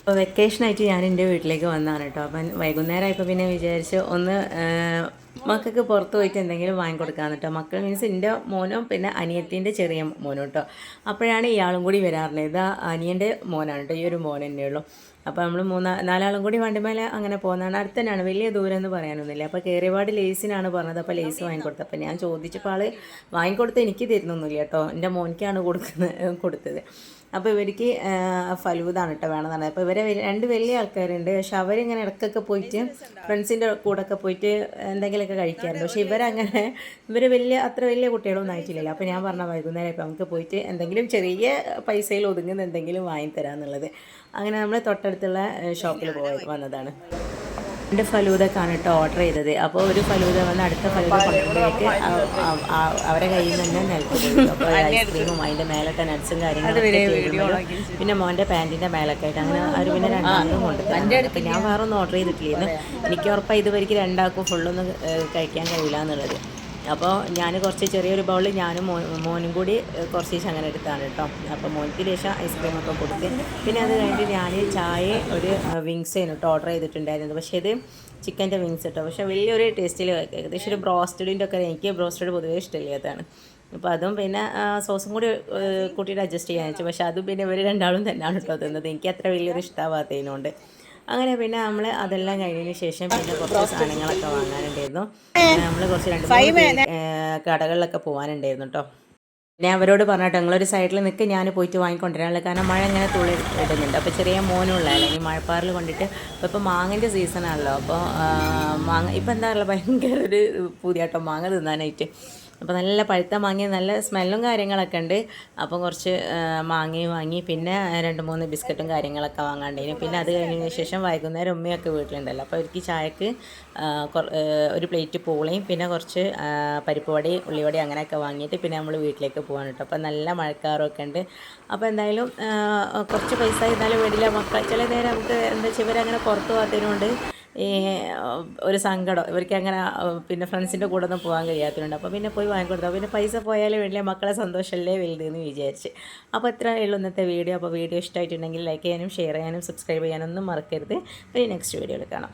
അപ്പോൾ വെക്കേഷനായിട്ട് ഞാൻ എൻ്റെ വീട്ടിലേക്ക് വന്നതാണ് കേട്ടോ. അപ്പം വൈകുന്നേരമായപ്പോൾ പിന്നെ വിചാരിച്ച് ഒന്ന് മക്കൾക്ക് പുറത്ത് പോയിട്ട് എന്തെങ്കിലും വാങ്ങിക്കൊടുക്കാമെന്ന് കേട്ടോ. മക്കൾ മീൻസ് എൻ്റെ മോനും പിന്നെ അനിയത്തിൻ്റെ ചെറിയ മോനും കേട്ടോ. അപ്പോഴാണ് ഇയാളും കൂടി വരാറുള്ളത്. ഇത് അനിയൻ്റെ മോനാണ് കേട്ടോ, ഈ ഒരു മോൻ തന്നെ ഉള്ളൂ. അപ്പോൾ നമ്മൾ നാലാളും കൂടി വണ്ടിമേലെ അങ്ങനെ പോകുന്നതാണ്. അടുത്ത് തന്നെയാണ്, വലിയ ദൂരം എന്ന് പറയാനൊന്നുമില്ല. അപ്പോൾ കയറിയപാട് ലേസിനാണ് പറഞ്ഞത്. അപ്പോൾ ലേസ് വാങ്ങിക്കൊടുത്തത്. അപ്പോൾ ഞാൻ ചോദിച്ചപ്പോൾ ആൾ വാങ്ങിക്കൊടുത്ത് എനിക്ക് തരുന്നൊന്നുമില്ല കേട്ടോ, എൻ്റെ മോനിക്കാണ് കൊടുത്തത്. അപ്പോൾ ഇവർക്ക് ഫലൂദാണ് കേട്ടോ വേണമെന്നാണ്. അപ്പോൾ ഇവരെ രണ്ട് വലിയ ആൾക്കാരുണ്ട്. പക്ഷെ അവരിങ്ങനെ ഇടയ്ക്കൊക്കെ പോയിട്ട് ഫ്രണ്ട്സിൻ്റെ കൂടെയൊക്കെ പോയിട്ട് എന്തെങ്കിലുമൊക്കെ കഴിക്കാറുണ്ട്. പക്ഷേ ഇവർ അത്ര വലിയ കുട്ടികളൊന്നും ആയിട്ടില്ലല്ലോ. അപ്പോൾ ഞാൻ പറഞ്ഞ വൈകുന്നേരം ഇപ്പോൾ നമുക്ക് പോയിട്ട് എന്തെങ്കിലും ചെറിയ പൈസയിൽ ഒതുങ്ങുന്ന എന്തെങ്കിലും വാങ്ങിത്തരാമെന്നുള്ളത്. അങ്ങനെ നമ്മൾ തൊട്ടടുത്തുള്ള ഷോപ്പിൽ വന്നതാണ്. രണ്ട് ഫലൂദക്കാണ് കേട്ടോ ഓർഡർ ചെയ്തത്. അപ്പോൾ ഒരു ഫലൂദ വന്ന് അടുത്ത ഫലൂദ കൊണ്ടുപോയിട്ട് അവരെ കയ്യിൽ നിന്ന് നൽകുന്നത്. അപ്പോൾ ഐസ്ക്രീമും അതിൻ്റെ മേലൊക്കെ നട്ട്സും കാര്യങ്ങളൊക്കെ, പിന്നെ മോൻ്റെ പാൻറ്റിൻ്റെ മേലൊക്കെ ആയിട്ട് അങ്ങനെ അവർ പിന്നെ രണ്ടാമതും കൊണ്ടുപോയി. അപ്പോൾ ഞാൻ വേറെ ഒന്നും ഓർഡർ ചെയ്തിട്ടില്ലായിരുന്നു. എനിക്ക് ഉറപ്പാണ് ഇതുവരെയ്ക്ക് രണ്ടാൾക്കും ഫുള്ളൊന്നും കഴിക്കാൻ കഴിയില്ല എന്നുള്ളത്. അപ്പോൾ ഞാൻ കുറച്ച് ചെറിയൊരു ബൗളിൽ ഞാനും മോനും കൂടി കുറച്ച് അങ്ങനെ എടുത്താണ് കേട്ടോ. അപ്പോൾ മോനിക്ക് ശേഷം ഐസ്ക്രീമൊക്കെ കൊടുത്ത് പിന്നെ അത് കഴിഞ്ഞിട്ട് ഞാൻ ചായ ഒരു വിങ്സ് കേട്ടോ ഓർഡർ ചെയ്തിട്ടുണ്ടായിരുന്നത്. പക്ഷേ ഇത് ചിക്കൻ്റെ വിങ്സ് കേട്ടോ. പക്ഷേ വലിയൊരു ടേസ്റ്റിൽ ഏകദേശം ഒരു ബ്രോസ്റ്റഡിൻ്റെ ഒക്കെ, എനിക്ക് ബ്രോസ്റ്റഡ് പൊതുവേ ഇഷ്ടമില്ലാത്തതാണ്. അപ്പോൾ അതും പിന്നെ സോസും കൂടി കൂട്ടിയിട്ട് അഡ്ജസ്റ്റ് ചെയ്യാൻ വെച്ചു. പക്ഷേ അതും പിന്നെ ഇവർ രണ്ടാളും തന്നെയാണ് കേട്ടോ തിന്നത്. എനിക്ക് അത്ര വലിയൊരു ഇഷ്ടമാവാത്തതിനോണ്ട് അങ്ങനെ പിന്നെ നമ്മൾ അതെല്ലാം കഴിഞ്ഞതിന് ശേഷം പിന്നെ കുറച്ച് സാധനങ്ങളൊക്കെ വാങ്ങാനുണ്ടായിരുന്നു. നമ്മൾ കുറച്ച് 2-3 കടകളിലൊക്കെ പോകാനുണ്ടായിരുന്നു കേട്ടോ. ഞാൻ അവരോട് പറഞ്ഞിട്ടോ, നിങ്ങളൊരു സൈഡിൽ നിൽക്ക്, ഞാൻ പോയിട്ട് വാങ്ങിക്കൊണ്ടിരാനുള്ള, കാരണം മഴ ഇങ്ങനെ തുള്ളി ഇടുന്നുണ്ട്. അപ്പോൾ ചെറിയ മോനുള്ള അല്ലെങ്കിൽ മഴപ്പാറിൽ കൊണ്ടിട്ട് ഇപ്പോൾ മാങ്ങൻ്റെ സീസണാണല്ലോ. അപ്പോൾ മാങ്ങ ഇപ്പം എന്താ പറയുക, ഭയങ്കര ഒരു പൂതിയാട്ടോ മാങ്ങ തിന്നാനായിട്ട്. അപ്പോൾ നല്ല പഴുത്ത മാങ്ങ, നല്ല സ്മെല്ലും കാര്യങ്ങളൊക്കെ ഉണ്ട്. അപ്പോൾ കുറച്ച് മാങ്ങയും വാങ്ങി, പിന്നെ 2-3 ബിസ്ക്കറ്റും കാര്യങ്ങളൊക്കെ വാങ്ങാണ്ടായിരുന്നു. പിന്നെ അത് കഴിഞ്ഞതിന് ശേഷം വൈകുന്നേരം ഉമ്മയൊക്കെ വീട്ടിലുണ്ടല്ലോ. അപ്പോൾ അവർക്ക് ചായക്ക് ഒരു പ്ലേറ്റ് പൂളയും പിന്നെ കുറച്ച് പരിപ്പ് വടി, ഉള്ളിവടി അങ്ങനെയൊക്കെ വാങ്ങിയിട്ട് പിന്നെ നമ്മൾ വീട്ടിലേക്ക് പോകാൻ കേട്ടോ. അപ്പോൾ നല്ല മഴക്കാറൊക്കെ ഉണ്ട്. അപ്പോൾ എന്തായാലും കുറച്ച് പൈസ ഇരുന്നാലും വേണ്ടില്ല. മക്കൾ ചില നേരം നമുക്ക് എന്താ വെച്ചാൽ ഇവരങ്ങനെ പുറത്ത് പോകാത്തതിനോണ്ട് ഈ ഒരു സങ്കടം, ഇവർക്ക് അങ്ങനെ പിന്നെ ഫ്രണ്ട്സിൻ്റെ കൂടെ ഒന്നും പോകാൻ കഴിയാത്തതുകൊണ്ട്. അപ്പോൾ പിന്നെ പോയി വാങ്ങിക്കൊടുത്തു. പിന്നെ പൈസ പോയാലും വേണ്ടില്ല, മക്കളെ സന്തോഷമല്ലേ വലുതെന്ന് വിചാരിച്ച്. അപ്പോൾ ഇത്രയേ ഉള്ളൂ ഇന്നത്തെ വീഡിയോ. അപ്പോൾ വീഡിയോ ഇഷ്ടമായിട്ടുണ്ടെങ്കിൽ ലൈക്ക് ചെയ്യാനും ഷെയർ ചെയ്യാനും സബ്സ്ക്രൈബ് ചെയ്യാനൊന്നും മറക്കരുത്. പിന്നെ നെക്സ്റ്റ് വീഡിയോയിൽ കാണാം.